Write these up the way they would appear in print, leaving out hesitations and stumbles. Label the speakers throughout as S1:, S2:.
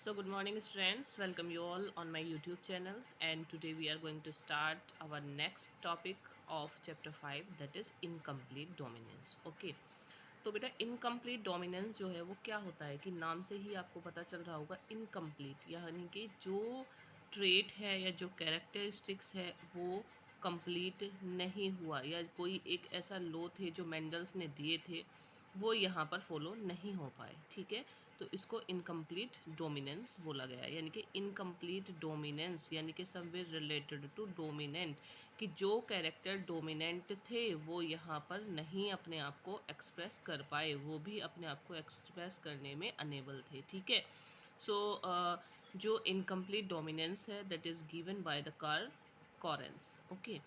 S1: So good morning students, welcome you all on my YouTube channel, and today we are going to start our next topic of chapter 5, that is incomplete dominance. Okay, तो बेटा incomplete dominance जो है वो क्या होता है कि नाम से ही आपको पता चल रहा होगा इनकम्प्लीट, यानी कि जो ट्रेट है या जो कैरेक्टरिस्टिक्स है वो कंप्लीट नहीं हुआ, या कोई एक ऐसा लो थे जो मेंडल्स ने दिए थे वो यहाँ पर फॉलो नहीं हो पाए। ठीक है, तो इसको इनकम्प्लीट डोमिनेंस बोला गया है, यानी कि इनकम्प्लीट डोमिनेंस यानी कि समवेयर रिलेटेड टू डोमिनेंट, कि जो कैरेक्टर डोमिनेंट थे वो यहाँ पर नहीं अपने आप को एक्सप्रेस कर पाए, वो भी अपने आप को एक्सप्रेस करने में अनेबल थे। ठीक है, सो जो इनकम्प्लीट डोमिनेंस है that is given by the Carl Correns. Okay,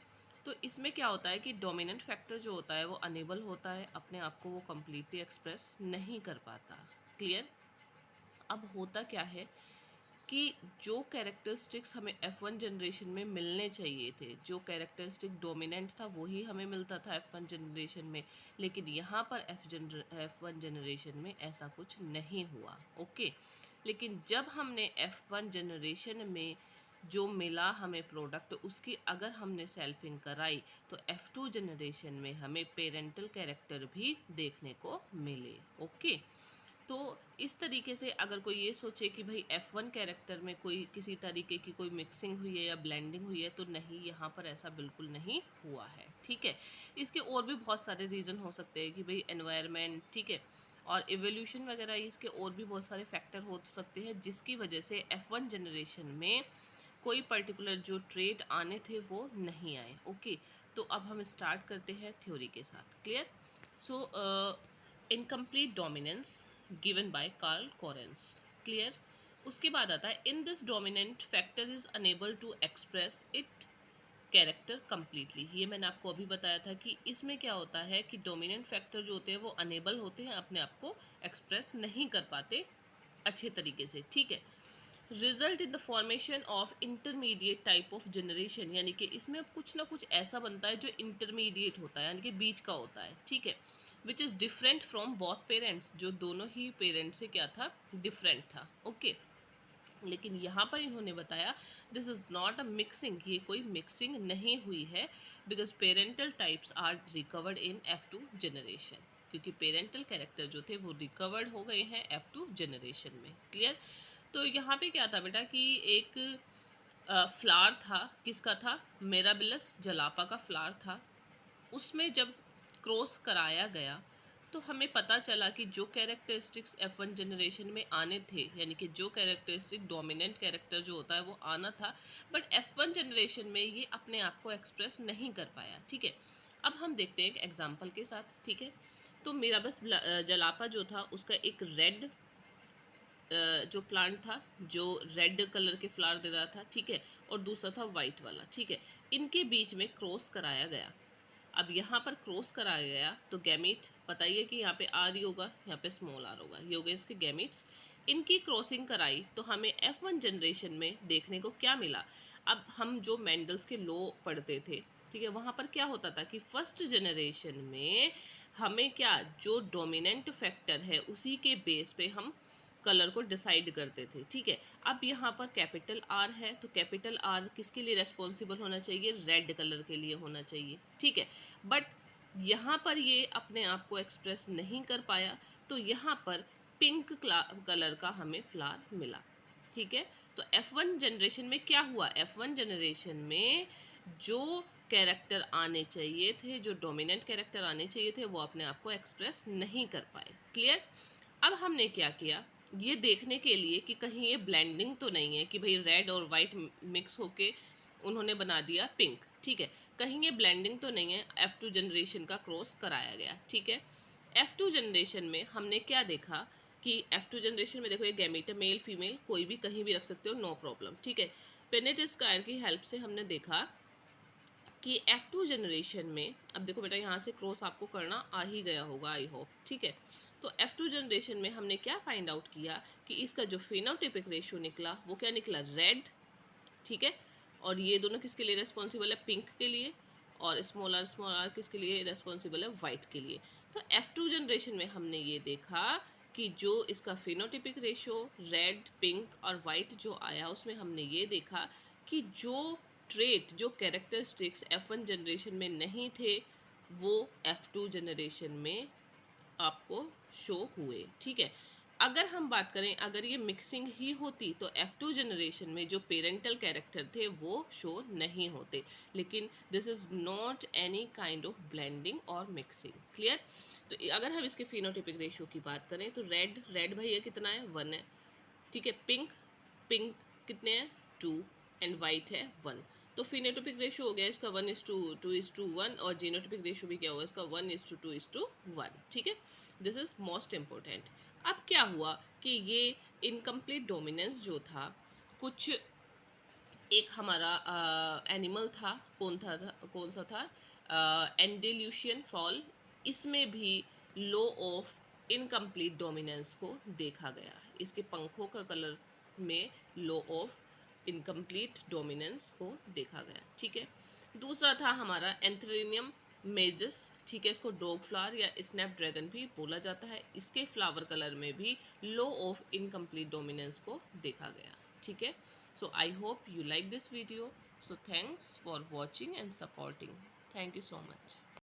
S1: तो इसमें क्या होता है कि डोमिनेंट फैक्टर जो होता है वो अनेबल होता है, अपने आप को वो कम्प्लीटली एक्सप्रेस नहीं कर पाता। क्लियर? अब होता क्या है कि जो कैरेक्टरिस्टिक्स हमें F1 जनरेशन में मिलने चाहिए थे, जो कैरेक्टरिस्टिक डोमिनेंट था वही हमें मिलता था F1 जनरेशन में, लेकिन यहाँ पर F1 जनरेशन में ऐसा कुछ नहीं हुआ। ओके, लेकिन जब हमने F1 जनरेशन में जो मिला हमें प्रोडक्ट उसकी अगर हमने सेल्फिंग कराई तो F2 जनरेशन में हमें पेरेंटल कैरेक्टर भी देखने को मिले। ओके, तो इस तरीके से अगर कोई ये सोचे कि भाई F1 कैरेक्टर में कोई किसी तरीके की कोई मिक्सिंग हुई है या ब्लेंडिंग हुई है, तो नहीं, यहाँ पर ऐसा बिल्कुल नहीं हुआ है। ठीक है, इसके और भी बहुत सारे रीज़न हो सकते हैं कि भाई एनवायरनमेंट, ठीक है, और एवोल्यूशन वगैरह, इसके और भी बहुत सारे फैक्टर हो सकते हैं जिसकी वजह से F1 जनरेशन में कोई पर्टिकुलर जो ट्रेड आने थे वो नहीं आए। ओके, तो अब हम स्टार्ट करते हैं थ्योरी के साथ। Clear? So incomplete dominance given by Carl Correns. Clear? उसके बाद आता है in this dominant factor is unable to express it character completely. ये मैंने आपको अभी बताया था कि इसमें क्या होता है कि डोमिनेंट फैक्टर जो होते हैं वो अनेबल होते हैं, अपने आप को एक्सप्रेस नहीं कर पाते अच्छे तरीके से। ठीक है, result in the formation of intermediate type of generation, यानी कि इसमें अब कुछ ना कुछ ऐसा बनता है जो इंटरमीडिएट होता है, यानी कि बीच का होता है। ठीक है, which is different from both parents, जो दोनों ही पेरेंट्स से क्या था, डिफरेंट था। ओके, लेकिन यहाँ पर इन्होंने बताया this is not a mixing, ये कोई मिक्सिंग नहीं हुई है, because parental types are recovered in F2 generation, क्योंकि पेरेंटल कैरेक्टर जो थे वो रिकवर्ड हो गए हैं F2 जनरेशन में। क्लियर? तो यहाँ पे क्या था बेटा कि एक फ्लावर था, किसका था, मेराबिलस जलापा का फ्लावर था, उसमें जब क्रॉस कराया गया तो हमें पता चला कि जो कैरेक्टरिस्टिक्स F1 जनरेशन में आने थे, यानी कि जो कैरेक्टरिस्टिक डोमिनेंट कैरेक्टर जो होता है वो आना था, बट F1 जनरेशन में ये अपने आप को एक्सप्रेस नहीं कर पाया। ठीक है, अब हम देखते हैं एक एग्जांपल के साथ। ठीक है, तो मेरा बस जलापा जो था उसका एक रेड जो प्लांट था जो रेड कलर के फ्लावर दे रहा था, ठीक है, और दूसरा था वाइट वाला। ठीक है, इनके बीच में क्रॉस कराया गया। अब यहाँ पर क्रॉस कराया गया तो गैमीट, पता ही है कि यहाँ पे आर ही होगा, यहाँ पे स्मॉल आर होगा, ये हो गए इसके गैमीट्स। इनकी क्रॉसिंग कराई तो हमें F1 जनरेशन में देखने को क्या मिला। अब हम जो मेंडल्स के लॉ पढ़ते थे, ठीक है, वहाँ पर क्या होता था कि फर्स्ट जनरेशन में हमें क्या, जो डोमिनेंट फैक्टर है उसी के बेस पे हम कलर को डिसाइड करते थे। ठीक है, अब यहाँ पर कैपिटल आर है तो कैपिटल आर किसके लिए रेस्पॉन्सिबल होना चाहिए, रेड कलर के लिए होना चाहिए। ठीक है, बट यहाँ पर ये अपने आप को एक्सप्रेस नहीं कर पाया, तो यहाँ पर पिंक कलर का हमें फ्लावर मिला। ठीक है, तो F1 जनरेशन में क्या हुआ, F1 जनरेशन में जो कैरेक्टर आने चाहिए थे, जो डोमिनेंट कैरेक्टर आने चाहिए थे, वो अपने आप को एक्सप्रेस नहीं कर पाए। क्लियर? अब हमने क्या किया, ये देखने के लिए कि कहीं ये ब्लेंडिंग तो नहीं है कि भाई रेड और वाइट मिक्स होके उन्होंने बना दिया पिंक। ठीक है, कहीं ये ब्लेंडिंग तो नहीं है, F2 जनरेशन का क्रॉस कराया गया। ठीक है, F2 जनरेशन में हमने क्या देखा कि F2 जनरेशन में देखो ये गैमीट है, मेल फीमेल कोई भी कहीं भी रख सकते हो, नो प्रॉब्लम। ठीक है, पेनेट स्क्वायर की हेल्प से हमने देखा कि F2 जनरेशन में, अब देखो बेटा यहाँ से क्रॉस आपको करना आ ही गया होगा, आई होप। ठीक है, तो F2 जनरेशन में हमने क्या फाइंड आउट किया कि इसका जो फिनोटाइपिक रेशियो निकला वो क्या निकला, रेड। ठीक है, और ये दोनों किसके लिए रेस्पॉन्सिबल है, पिंक के लिए, और स्मॉल आर किसके लिए रेस्पॉन्सिबल है, वाइट के लिए। तो F2 जनरेशन में हमने ये देखा कि जो इसका फिनोटिपिक रेशो रेड, पिंक और वाइट जो आया उसमें हमने ये देखा कि जो ट्रेट, जो कैरेक्टरिस्टिक्स F1 जनरेशन में नहीं थे वो F2 जनरेशन में आपको शो हुए। ठीक है, अगर हम बात करें, अगर ये मिक्सिंग ही होती तो F2 जनरेशन में जो पेरेंटल कैरेक्टर थे वो शो नहीं होते, लेकिन this is not any kind of blending और मिक्सिंग। क्लियर? तो अगर हम इसके फिनोटिपिक रेशियो की बात करें तो रेड, रेड भैया कितना है, 1 है। ठीक है, पिंक, पिंक कितने हैं, 2, एंड वाइट है 1। तो फिनोटिपिक रेशियो हो गया इसका 1:2:1, और जीनोटिपिक रेशियो भी क्या हुआ इसका 1:2:1। ठीक है, दिस इज मोस्ट इम्पोर्टेंट। अब क्या हुआ कि ये इनकम्प्लीट डोमिनेंस जो था, कुछ एक हमारा एनिमल था, कौन सा था, एंडेल्यूशियन फॉल, इसमें भी लो ऑफ इनकम्प्लीट डोमिनेंस को देखा गया। इसके पंखों का कलर में लो ऑफ इनकम्प्लीट डोमिनेंस को देखा गया। ठीक है, दूसरा था हमारा एंथ्रेनियम मेजस। ठीक है, इसको डॉग फ्लावर या स्नैपड्रैगन भी बोला जाता है। इसके फ्लावर कलर में भी लो ऑफ इनकम्प्लीट डोमिनेंस को देखा गया। ठीक है, so I hope you like this video. So thanks for watching and supporting. Thank you so much.